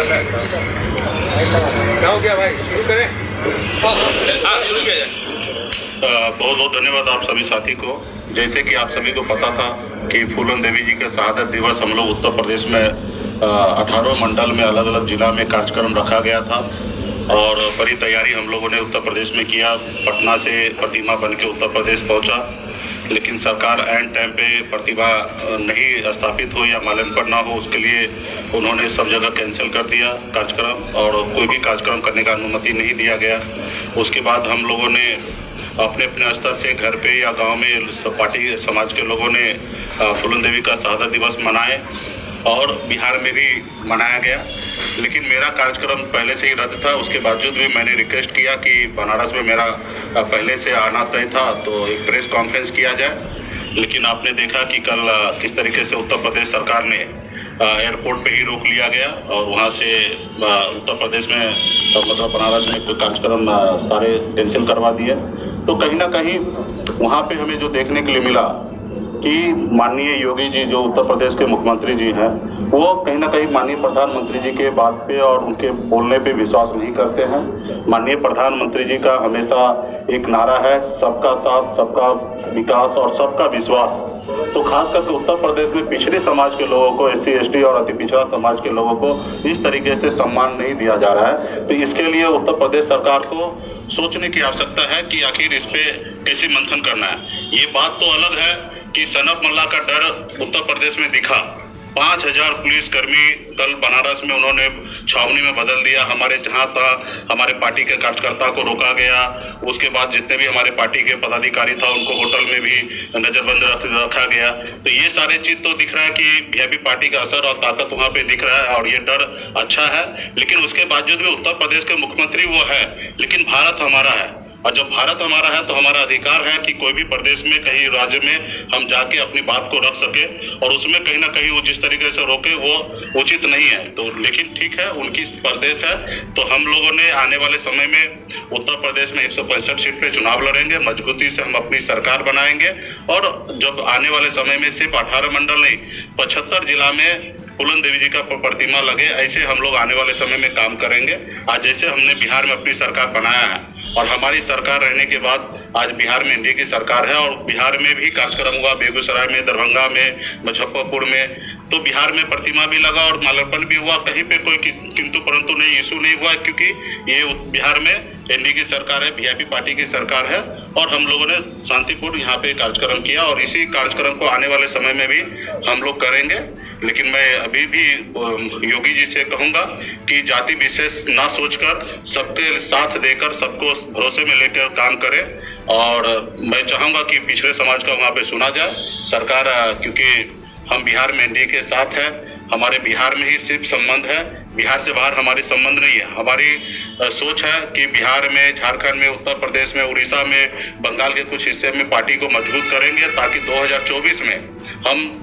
क्या हो गया भाई, शुरू करें? शुरू किया जाए। बहुत बहुत धन्यवाद आप सभी साथी को। जैसे कि आप सभी को पता था कि फूलन देवी जी का शहादत दिवस हम लोग उत्तर प्रदेश में 18 मंडल में अलग अलग जिला में कार्यक्रम रखा गया था और बड़ी तैयारी हम लोगों ने उत्तर प्रदेश में किया। पटना से प्रतिमा बन के उत्तर प्रदेश पहुंचा, लेकिन सरकार एंड टाइम पे प्रतिमा नहीं स्थापित हो या माल्यार्पण ना हो, उसके लिए उन्होंने सब जगह कैंसिल कर दिया कार्यक्रम और कोई भी कार्यक्रम करने का अनुमति नहीं दिया गया। उसके बाद हम लोगों ने अपने अपने स्तर से घर पे या गांव में पार्टी समाज के लोगों ने फूलन देवी का शहादत दिवस मनाए और बिहार में भी मनाया गया। लेकिन मेरा कार्यक्रम पहले से ही रद्द था, उसके बावजूद भी मैंने रिक्वेस्ट किया कि बनारस में मेरा पहले से आना तय था तो एक प्रेस कॉन्फ्रेंस किया जाए। लेकिन आपने देखा कि कल किस तरीके से उत्तर प्रदेश सरकार ने एयरपोर्ट पे ही रोक लिया गया और वहाँ से उत्तर प्रदेश में मतलब बनारस में कोई कार्यक्रम सारे कैंसिल करवा दिए। तो कहीं ना कहीं वहाँ पे हमें जो देखने के लिए मिला कि माननीय योगी जी जो उत्तर प्रदेश के मुख्यमंत्री जी हैं, वो कहीं ना कहीं माननीय प्रधानमंत्री जी के बात पे और उनके बोलने पे विश्वास नहीं करते हैं। माननीय प्रधानमंत्री जी का हमेशा एक नारा है, सबका साथ, सबका विकास और सबका विश्वास। तो खास करके उत्तर प्रदेश में पिछड़े समाज के लोगों को, SC ST और अति पिछड़ा समाज के लोगों को इस तरीके से सम्मान नहीं दिया जा रहा है। तो इसके लिए उत्तर प्रदेश सरकार को सोचने की आवश्यकता है कि आखिर इस पे कैसे मंथन करना है। ये बात तो अलग है कि सनक मल्ला का डर उत्तर प्रदेश में दिखा। 5000 पुलिसकर्मी कल बनारस में उन्होंने छावनी में बदल दिया। हमारे जहाँ था हमारे पार्टी के कार्यकर्ता को रोका गया। उसके बाद जितने भी हमारे पार्टी के पदाधिकारी था उनको होटल में भी नजरबंद रखा गया। तो ये सारे चीज तो दिख रहा है कि बीजेपी पार्टी का असर और ताकत वहाँ पे दिख रहा है और ये डर अच्छा है। लेकिन उसके बावजूद भी उत्तर प्रदेश के मुख्यमंत्री वो है, लेकिन भारत हमारा है और जब भारत हमारा है तो हमारा अधिकार है कि कोई भी प्रदेश में कहीं राज्य में हम जाके अपनी बात को रख सके और उसमें कहीं ना कहीं वो जिस तरीके से रोके वो उचित नहीं है। तो लेकिन ठीक है, उनकी प्रदेश है। तो हम लोगों ने आने वाले समय में उत्तर प्रदेश में 165 सीट पे चुनाव लड़ेंगे, मजबूती से हम अपनी सरकार बनाएंगे और जब आने वाले समय में सिर्फ 18 मंडल नहीं 75 जिला में फूलन देवी जी का प्रतिमा लगे, ऐसे हम लोग आने वाले समय में काम करेंगे। आज जैसे हमने बिहार में अपनी सरकार बनाया है और हमारी सरकार रहने के बाद आज बिहार में एनडीए की सरकार है और बिहार में भी कार्यक्रम हुआ, बेगूसराय में, दरभंगा में, मुजफ्फरपुर में। तो बिहार में प्रतिमा भी लगा और माल्यार्पण भी हुआ। कहीं पे कोई किंतु परंतु नहीं, इशू नहीं हुआ, क्योंकि ये बिहार में एनडीए की सरकार है, वीआईपी पार्टी की सरकार है और हम लोगों ने शांतिपूर्ण यहाँ पे कार्यक्रम किया और इसी कार्यक्रम को आने वाले समय में भी हम लोग करेंगे। लेकिन मैं अभी भी योगी जी से कहूँगा कि जाति विशेष ना सोचकर सबके साथ देकर सबको भरोसे में लेकर काम करें और मैं चाहूँगा कि पिछड़े समाज का वहाँ पे सुना जाए। सरकार क्योंकि हम बिहार में एनडीए के साथ है, हमारे बिहार में ही सिर्फ संबंध है, बिहार से बाहर हमारी संबंध नहीं है। हमारी सोच है कि बिहार में, झारखंड में, उत्तर प्रदेश में, उड़ीसा में, बंगाल के कुछ हिस्से में पार्टी को मजबूत करेंगे ताकि 2024 में हम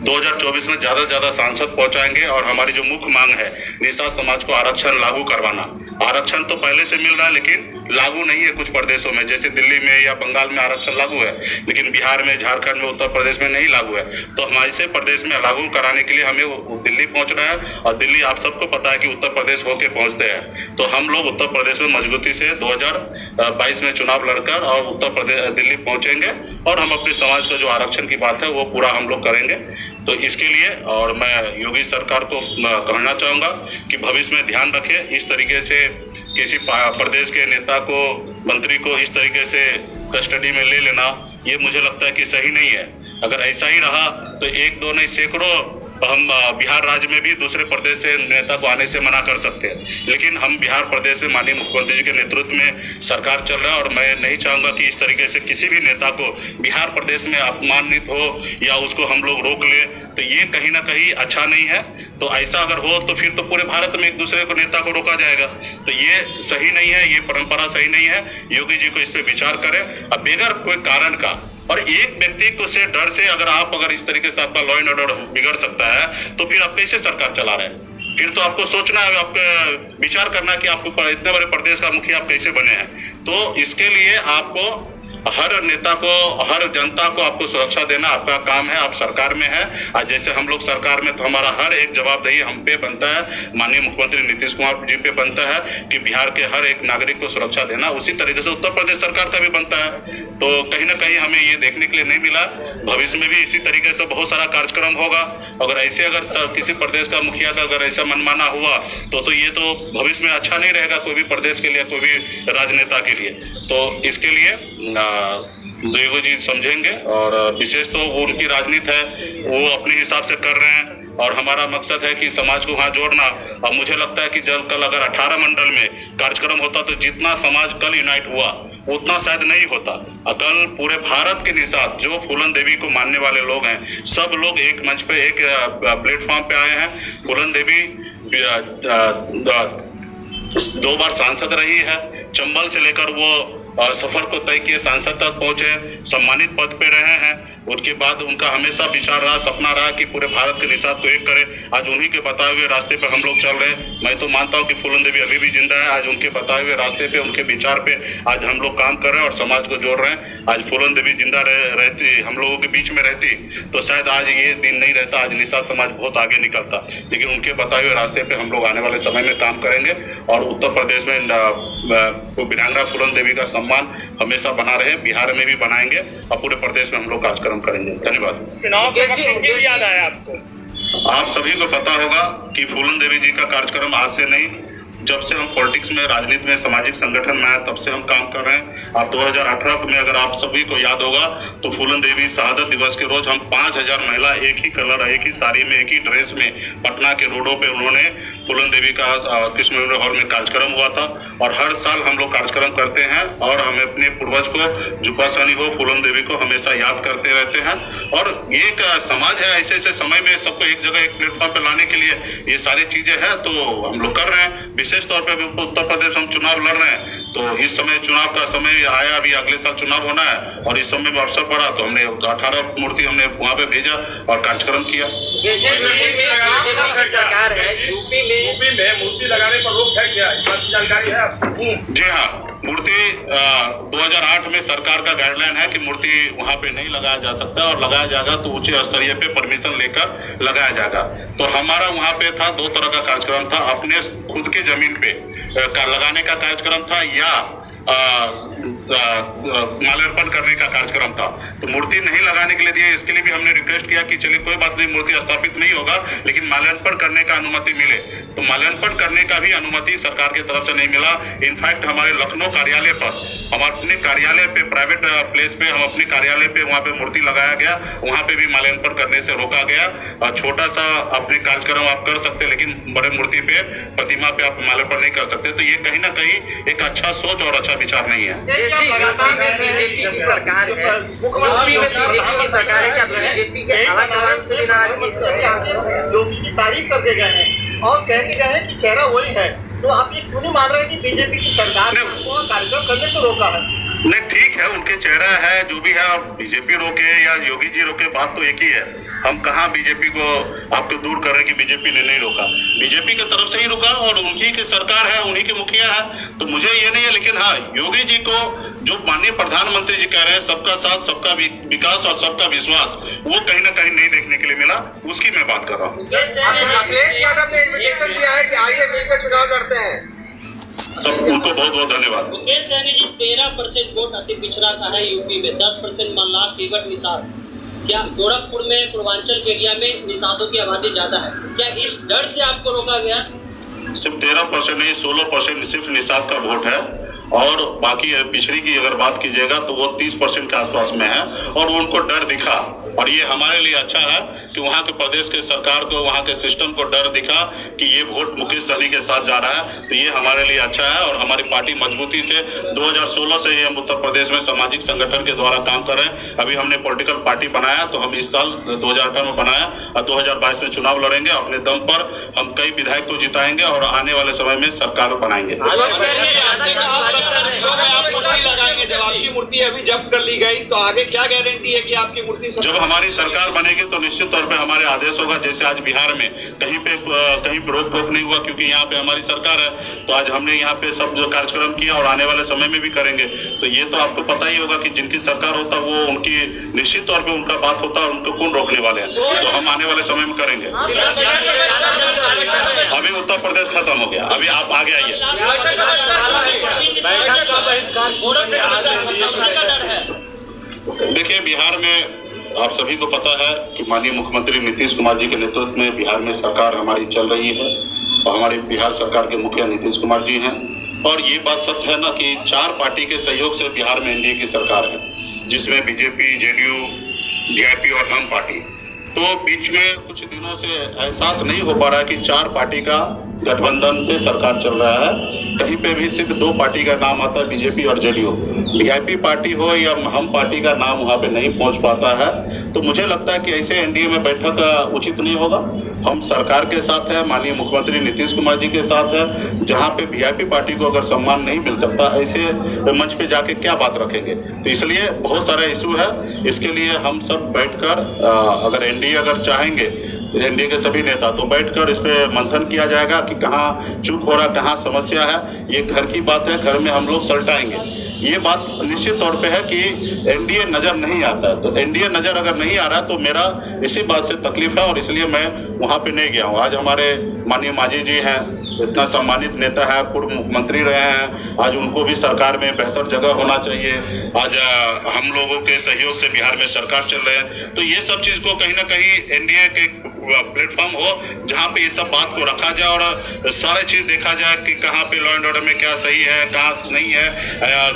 2024 में ज़्यादा से ज़्यादा सांसद पहुंचाएंगे। और हमारी जो मुख्य मांग है निषाद समाज को आरक्षण लागू करवाना। आरक्षण तो पहले से मिल रहा है लेकिन लागू नहीं है कुछ प्रदेशों में, जैसे दिल्ली में या बंगाल में आरक्षण लागू है लेकिन बिहार में, झारखंड में, उत्तर प्रदेश में नहीं लागू है। तो हमारे से प्रदेश में लागू कराने के लिए हमें दिल्ली पहुंचना है और दिल्ली आप सबको पता है कि उत्तर प्रदेश होके पहुंचते हैं। तो हम लोग उत्तर प्रदेश में मजबूती से 2022 में चुनाव लड़कर और उत्तर प्रदेश दिल्ली पहुंचेंगे और हम अपने समाज का जो आरक्षण की बात है वो पूरा हम लोग करेंगे। तो इसके लिए और मैं योगी सरकार को कहना चाहूँगा कि भविष्य में ध्यान रखें, इस तरीके से किसी प्रदेश के नेता को, मंत्री को इस तरीके से कस्टडी में ले लेना ये मुझे लगता है कि सही नहीं है। अगर ऐसा ही रहा तो एक दो नहीं सैकड़ों हम बिहार राज्य में भी दूसरे प्रदेश से नेता को आने से मना कर सकते हैं। लेकिन हम बिहार प्रदेश में माननीय मुख्यमंत्री जी के नेतृत्व में सरकार चल रहा है और मैं नहीं चाहूँगा कि इस तरीके से किसी भी नेता को बिहार प्रदेश में अपमानित हो या उसको हम लोग रोक ले। तो ये कहीं ना कहीं अच्छा नहीं है। तो ऐसा अगर हो तो फिर तो पूरे भारत में एक दूसरे को नेता को रोका जाएगा। तो ये सही नहीं है, ये परंपरा सही नहीं है। योगी जी को इस पर विचार करें। अब बगैर कोई कारण का और एक व्यक्ति को से डर से अगर इस तरीके से आपका लॉ एंड ऑर्डर बिगड़ सकता है तो फिर आप कैसे सरकार चला रहे हैं? फिर तो आपको सोचना है, आपको विचार करना कि आपको इतने बड़े प्रदेश का मुखिया आप कैसे बने हैं। तो इसके लिए आपको हर नेता को, हर जनता को आपको सुरक्षा देना आपका काम है। आप सरकार में है, आज जैसे हम लोग सरकार में, तो हमारा हर एक जवाबदेही हम पे बनता है, माननीय मुख्यमंत्री नीतीश कुमार जी पे बनता है कि बिहार के हर एक नागरिक को सुरक्षा देना। उसी तरीके से उत्तर प्रदेश सरकार का भी बनता है। तो कहीं ना कहीं हमें ये देखने के लिए नहीं मिला। भविष्य में भी इसी तरीके से बहुत सारा कार्यक्रम होगा। अगर ऐसे किसी प्रदेश का मुखिया का अगर ऐसा मनमाना हुआ तो ये तो भविष्य में अच्छा नहीं रहेगा कोई भी प्रदेश के लिए, कोई भी राजनेता के लिए। तो इसके लिए योगी जी समझेंगे, और विशेष तो उनकी राजनीति है, वो अपने हिसाब से कर रहे हैं, और हमारा मकसद है कि समाज को वहाँ जोड़ना। और मुझे लगता है कि जब कल अगर 18 मंडल में कार्यक्रम होता तो जितना समाज कल यूनाइट हुआ उतना शायद नहीं होता। कल पूरे भारत के निसात जो फूलन देवी को मानने वाले लोग हैं, सब लोग एक मंच पे, एक प्लेटफॉर्म पे आए हैं। फूलन देवी 2 बार सांसद रही है। चंबल से लेकर वो सफर को तय किए सांसद तक पहुंचे, सम्मानित पद पे रहे हैं। उनके बाद उनका हमेशा विचार रहा, सपना रहा कि पूरे भारत के निसात को एक करें। आज उन्हीं के बताए हुए रास्ते पे हम लोग चल रहे हैं। मैं तो मानता हूं कि फूलन देवी अभी भी जिंदा है। आज उनके बताए हुए रास्ते पे, उनके विचार पे आज हम लोग काम कर रहे हैं और समाज को जोड़ रहे हैं। आज फूलन देवी जिंदा रहती, हम लोगों के बीच में रहती, तो शायद आज ये दिन नहीं रहता, आज निसात समाज बहुत आगे निकलता। लेकिन उनके बताए हुए रास्ते पे हम लोग आने वाले समय में काम करेंगे, और उत्तर प्रदेश में वीरांगना फूलन देवी का सम्मान हमेशा बना रहे, बिहार में भी बनाएंगे, और पूरे प्रदेश में हम लोग कार्यक्रम करेंगे। धन्यवाद। चुनाव के वक्त याद आया आपको? आप सभी को पता होगा कि फूलन देवी जी का कार्यक्रम आज से नहीं, जब से हम पॉलिटिक्स में, राजनीति में, सामाजिक संगठन में आए, तब से हम काम कर रहे हैं। आप 2018 में अगर आप सभी को याद होगा तो फूलन देवी शहादत दिवस के रोज हम 5000 महिला एक ही कलर, एक ही साड़ी में, एक ही ड्रेस में पटना के रोडों पे उन्होंने फूलन देवी का कृष्ण मेमोरियल हॉल में कार्यक्रम हुआ था। और हर साल हम लोग कार्यक्रम करते हैं, और हमें अपने पूर्वज को, जुपासानी हो, फूलन देवी को हमेशा याद करते रहते हैं। और ये एक समाज है, ऐसे ऐसे समय में सबको एक जगह, एक प्लेटफॉर्म पे लाने के लिए ये सारी चीजें हैं, तो हम लोग कर रहे हैं। विशेष तौर पे उत्तर प्रदेश हम चुनाव लड़ रहे हैं, तो इस समय चुनाव का समय आया, अभी अगले साल चुनाव होना है, और इस समय में अवसर पड़ा तो हमने 18 मूर्ति हमने वहाँ पे भेजा और कार्यक्रम किया। सरकार है यूपी में मूर्ति लगाने पर रोक है क्या, इस बात की जानकारी है आपको? जी हाँ, मूर्ति 2008 में सरकार का गाइडलाइन है कि मूर्ति वहाँ पे नहीं लगाया जा सकता, और लगाया जाएगा तो उच्च स्तरीय पे परमिशन लेकर लगाया जाएगा। तो हमारा वहाँ पे था 2 तरह का कार्यक्रम था, अपने खुद के जमीन पे लगाने का कार्यक्रम था, या माल्यार्पण करने का कार्यक्रम था। तो मूर्ति नहीं लगाने के लिए दिए, इसके लिए भी हमने रिक्वेस्ट किया कि चलिए कोई बात नहीं, मूर्ति स्थापित नहीं होगा, लेकिन माल्यार्पण करने का अनुमति मिले। तो माल्यार्पण करने का भी अनुमति सरकार की तरफ से नहीं मिला। इनफैक्ट हमारे लखनऊ कार्यालय पर, हम अपने कार्यालय पे, प्राइवेट प्लेस पे, हम अपने कार्यालय पे वहाँ पे मूर्ति लगाया गया, वहाँ पे भी माल्यार्पण करने से रोका गया। और छोटा सा अपने कार्यक्रम आप कर सकते, लेकिन बड़े मूर्ति पे, प्रतिमा पे आप माल्यार्पण नहीं कर सकते। तो ये कहीं ना कहीं एक अच्छा सोच और अच्छा विचार नहीं है। बीजेपी की सरकार है, यूपी में बीजेपी की सरकार है, क्या बीजेपी के योगी की तारीफ करते गए हैं और कहते गए हैं कि चेहरा वही है, तो आप ये क्यों नहीं मान रहे हैं कि बीजेपी की सरकार को कार्यक्रम करने से रोका है? नहीं, ठीक है, उनके चेहरा है, जो भी है, और बीजेपी रोके या योगी जी रोके, बात तो एक ही है। हम कहाँ बीजेपी को आपको दूर कर रहे हैं कि बीजेपी ने नहीं रोका, बीजेपी की तरफ से ही रुका, और उनकी की सरकार है, उन्हीं के मुखिया है। तो मुझे ये नहीं है, लेकिन हाँ, योगी जी को जो माननीय प्रधानमंत्री जी कह रहे हैं, सबका साथ, सबका विकास और सबका विश्वास, वो कहीं ना कहीं नहीं देखने के लिए मिला, उसकी मैं बात कर रहा हूँ। अखिलेश यादव ने इन्विटेशन दिया है कि आइए मिलकर चुनाव लड़ते हैं। सब उनको बहुत बहुत धन्यवाद। मुकेश सहनी जी, 13% वोट अति पिछड़ा का है यूपी में, 10% मामला केवट निषाद। क्या गोरखपुर में, पूर्वांचल के एरिया में निषादों की आबादी ज्यादा है, क्या इस डर से आपको रोका गया? सिर्फ 13% नहीं, 16% सिर्फ निषाद का वोट है, और बाकी पिछड़ी की अगर बात कीजिएगा तो वो 30% के आसपास में है, और उनको डर दिखा। और ये हमारे लिए अच्छा है कि वहाँ के प्रदेश के सरकार को, वहाँ के सिस्टम को डर दिखा कि ये वोट मुकेश सहनी के साथ जा रहा है। तो ये हमारे लिए अच्छा है, और हमारी पार्टी मजबूती से 2016 से हम उत्तर प्रदेश में सामाजिक संगठन के द्वारा काम कर रहे हैं। अभी हमने पॉलिटिकल पार्टी बनाया, तो हम इस साल 2018 में बनाया, और 2022 में चुनाव लड़ेंगे। अपने दम पर हम कई विधायक को जिताएंगे, और आने वाले समय में सरकार बनाएंगे। जब आपकी मूर्ति अभी जब्त कर ली गई, तो आगे क्या गारंटी है कि आपकी मूर्ति? जब हमारी सरकार बनेगी तो निश्चित तौर तौर पे हमारे आदेश होगा। जैसे आज बिहार में कहीं पे रोक नहीं हुआ क्योंकि यहाँ पे हमारी सरकार है, तो आज हमने यहाँ पे सब जो कार्यक्रम किया और आने वाले समय में भी करेंगे। तो ये तो आपको पता ही होगा कि जिनकी सरकार होता है वो उनकी निश्चित तौर पे उनका बात होता है, उनको कौन रोकने वाले हैं। तो हम आने वाले समय में करेंगे। अभी उत्तर प्रदेश खत्म हो गया, अभी आप आगे आइए। देखिए, बिहार में आप सभी को पता है कि माननीय मुख्यमंत्री नीतीश कुमार जी के नेतृत्व में बिहार में सरकार हमारी चल रही है और हमारी बिहार सरकार के मुखिया नीतीश कुमार जी हैं। और ये बात सत्य है ना कि 4 पार्टी के सहयोग से बिहार में एनडीए की सरकार है, जिसमें बीजेपी, जेडीयू, वीआईपी और हम पार्टी। तो बीच में कुछ दिनों से एहसास नहीं हो पा रहा है कि 4 पार्टी का गठबंधन से सरकार चल रहा है। कहीं पे भी सिर्फ 2 पार्टी का नाम आता है, बीजेपी और जेडीयू। वीआईपी पार्टी हो या हम पार्टी का नाम वहाँ पे नहीं पहुँच पाता है। तो मुझे लगता है कि ऐसे एनडीए में बैठक उचित नहीं होगा। हम सरकार के साथ है, माननीय मुख्यमंत्री नीतीश कुमार जी के साथ है। जहाँ पे वीआईपी पार्टी को अगर सम्मान नहीं मिल सकता, ऐसे मंच पे जाके क्या बात रखेंगे। तो इसलिए बहुत सारा इशू है। इसके लिए हम सब बैठकर अगर एनडीए अगर चाहेंगे, एनडीए के सभी नेता, तो बैठकर इस पे मंथन किया जाएगा कि कहाँ चूक हो रहा, कहाँ समस्या है। ये घर की बात है, घर में हम लोग सलटाएंगे। ये बात निश्चित तौर पे है कि एनडीए नजर नहीं आता है। तो एनडीए नजर अगर नहीं आ रहा है तो मेरा इसी बात से तकलीफ है और इसलिए मैं वहाँ पे नहीं गया हूँ। आज हमारे माननीय मांझी जी हैं, इतना सम्मानित नेता है, पूर्व मुख्यमंत्री रहे हैं। आज उनको भी सरकार में बेहतर जगह होना चाहिए। आज हम लोगों के सहयोग से बिहार में सरकार चल रहे हैं। तो ये सब चीज़ को कहीं ना कहीं एनडीए के प्लेटफॉर्म हो जहाँ पे ये सब बात को रखा जाए और सारे चीज़ देखा जाए कि कहाँ पे लॉ एंड ऑर्डर में क्या सही है, कहाँ नहीं है,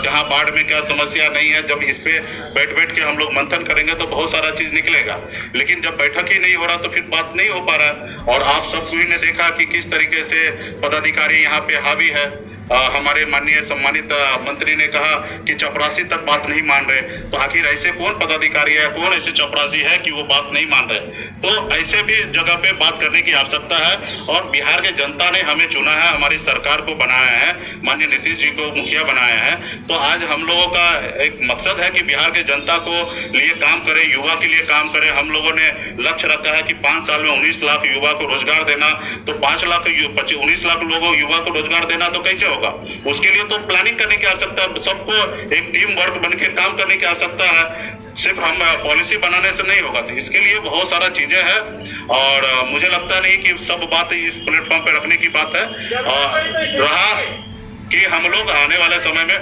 कहाँ बाढ़ में क्या समस्या नहीं है। जब इस पे बैठ के हम लोग मंथन करेंगे तो बहुत सारा चीज़ निकलेगा। लेकिन जब बैठक ही नहीं हो रहा तो फिर बात नहीं हो पा रहा है। और आप सब कोई ने देखा कि किस तरीके से पदाधिकारी यहाँ पे हावी है। हमारे माननीय सम्मानित मंत्री ने कहा कि चपरासी तक बात नहीं मान रहे। तो आखिर ऐसे कौन पदाधिकारी है, कौन ऐसे चपरासी है कि वो बात नहीं मान रहे। तो ऐसे भी जगह पे बात करने की आवश्यकता है। और बिहार के जनता ने हमें चुना है, हमारी सरकार को बनाया है, माननीय नीतीश जी को मुखिया बनाया है। तो आज हम लोगों का एक मकसद है कि बिहार के जनता को लिए काम करें, युवा के लिए काम करें। हम लोगों ने लक्ष्य रखा है कि 5 साल में 19 लाख युवा को रोजगार देना। तो 19 लाख लोगों युवा को रोजगार देना तो कैसे होगा? उसके लिए तो प्लानिंग करने की आवश्यकता है। सबको एक टीम वर्क बन के काम करने की आवश्यकता है। सिर्फ हम पॉलिसी बनाने से नहीं होगा। तो इसके लिए बहुत सारा चीजें हैं और मुझे लगता नहीं कि सब बात इस प्लेटफॉर्म पे रखने की बात है। रहा कि हम लोग आने वाले समय में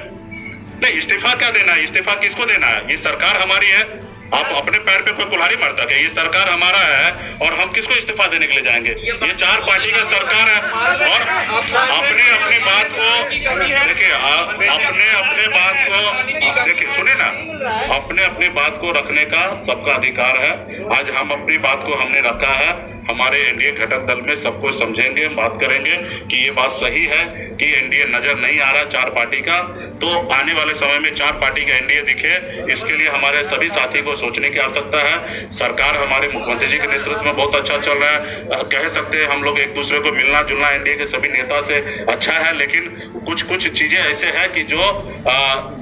नहीं, इस्तीफा क्या देना है, इस्तीफा किसको देना है? ये सरकार हमारी है। आप अपने पैर पे कोई कुल्हाड़ी मारता है? ये सरकार हमारा है और हम किसको इस्तीफा देने के लिए जाएंगे? ये 4 पार्टी का सरकार है और अपनी बात को देखिए, अपने बात को देखिए, सुने ना, अपने बात को रखने का सबका अधिकार है। आज हम अपनी बात को हमने रखा है। हमारे एनडीए घटक दल में सबको समझेंगे, बात करेंगे कि ये बात सही है कि एनडीए नजर नहीं आ रहा 4 पार्टी का। तो आने वाले समय में 4 पार्टी का एनडीए दिखे, इसके लिए हमारे सभी साथी को सोचने की आवश्यकता है। सरकार हमारे मुख्यमंत्री जी के नेतृत्व में बहुत अच्छा चल रहा है। कह सकते हैं हम लोग एक दूसरे को मिलना जुलना एनडीए के सभी नेता से अच्छा है। लेकिन कुछ चीजें ऐसे हैं कि जो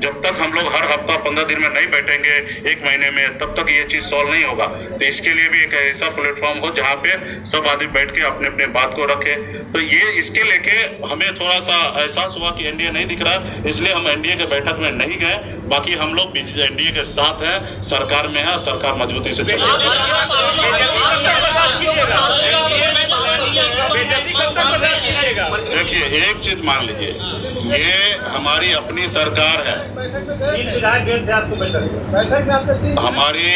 जब तक हम लोग हर हफ्ता 15 दिन में नहीं बैठेंगे, 1 महीने में, तब तक ये चीज सॉल्व नहीं होगा। तो इसके लिए भी एक ऐसा प्लेटफॉर्म हो जहाँ पे सब आदमी बैठ के अपने बात को रखे। तो ये इसके लेके हमें थोड़ा सा एहसास हुआ कि एनडीए नहीं दिख रहा, इसलिए हम एनडीए के बैठक में नहीं गए। बाकी हम लोग एनडीए के साथ हैं, सरकार में है, सरकार मजबूती से चलेगी। देखिए, एक चीज मान लीजिए, ये हमारी अपनी सरकार है, हमारी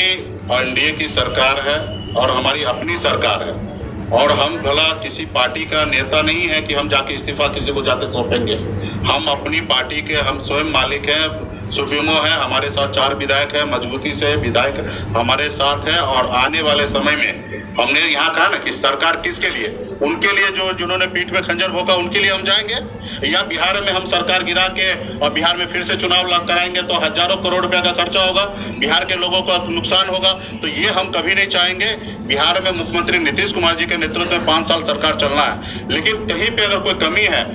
एनडीए की सरकार है और हमारी अपनी सरकार है। और हम भला किसी पार्टी का नेता नहीं है कि हम जाके इस्तीफा किसी को जाके सौंपेंगे। हम अपनी पार्टी के हम स्वयं मालिक हैं, सुप्रीमो है। हमारे साथ 4 विधायक है, मजबूती से विधायक हमारे साथ है। और आने वाले समय में हमने यहाँ कहा ना कि सरकार किसके लिए, उनके लिए जो जिन्होंने पीठ में खंजर भोंका उनके लिए हम जाएंगे। या बिहार में हम सरकार गिरा के और बिहार में फिर से चुनाव कराएंगे तो हजारों करोड़ रुपया का खर्चा होगा, बिहार के लोगों को नुकसान होगा। तो ये हम कभी नहीं चाहेंगे। बिहार में मुख्यमंत्री नीतीश कुमार जी के नेतृत्व में 5 साल सरकार चलना है। लेकिन कहीं पे अगर कोई कमी है